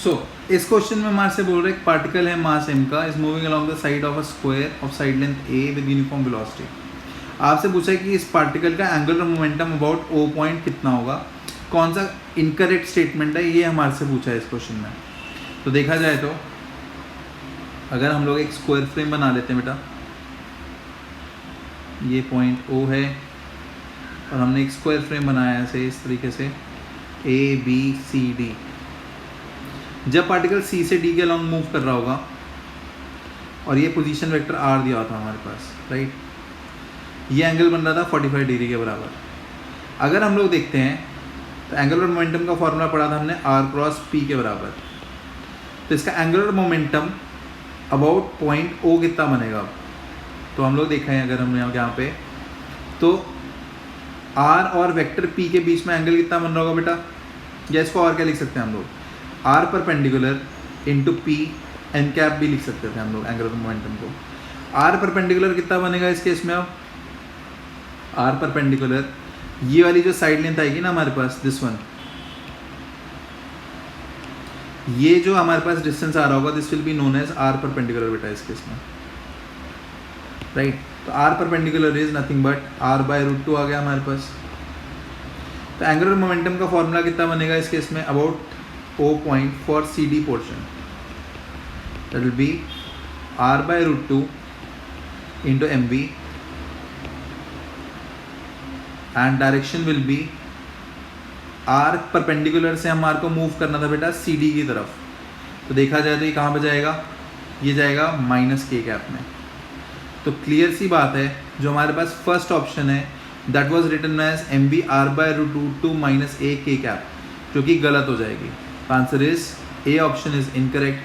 सो इस क्वेश्चन में हमारे से बोल रहे एक पार्टिकल है मास m का, is moving along the side of a square of side length a with uniform velocity. आपसे पूछा है कि इस पार्टिकल का angular momentum about O point कितना होगा, कौन सा इनकरेक्ट स्टेटमेंट है, ये हमारे से पूछा है इस क्वेश्चन में। तो देखा जाए तो अगर हम लोग एक स्क्वायर फ्रेम बना लेते हैं बेटा, ये पॉइंट O है और हमने एक स्क्वायर फ्रेम बनाया है इस तरीके से A B C D। जब पार्टिकल C से D के अलॉन्ग मूव कर रहा होगा और ये पोजीशन वेक्टर R दिया हुआ था हमारे पास, राइट, ये एंगल बन रहा था 45 डिग्री के बराबर। अगर हम लोग देखते हैं तो एंगुलर मोमेंटम का फॉर्मूला पढ़ा था हमने R क्रॉस P के बराबर। तो इसका angular momentum about point O कितना बनेगा, तो हम लोग देखें अगर हम यहाँ पे तो R और वेक्टर P के बीच में एंगल कितना बन रहा होगा बेटा, या इसको और क्या लिख सकते हैं हम लोग, R perpendicular into P n cap भी लिख सकते थे हम लोग एंगुलर मोमेंटम को। R परपेंडिकुलर कितना बनेगा इस केस में, अब R परपेंडिकुलर ये वाली जो साइड लेंथ आएगी ना हमारे पास, दिस वन, ये जो हमारे पास डिस्टेंस आ रहा होगा, this will be known as R perpendicular बेटा इस केस में, राइट। तो R perpendicular is nothing but R/√2 आ गया हमारे पास। तो एंगुलर मोमेंटम का फॉर्मूला कितना बनेगा इस केस में, about O point for CD portion, that will be R/√2 into mv and direction will be R perpendicular से हम R को मूव करना था बेटा CD की तरफ। तो देखा जाए तो ये कहाँ पे जाएगा, ये जाएगा माइनस k कैप में। तो क्लियर सी बात है, जो हमारे पास फर्स्ट ऑप्शन है that was written as mv R/√2 minus a k cap, जो कि गलत हो जाएगी। Answer is A option is incorrect.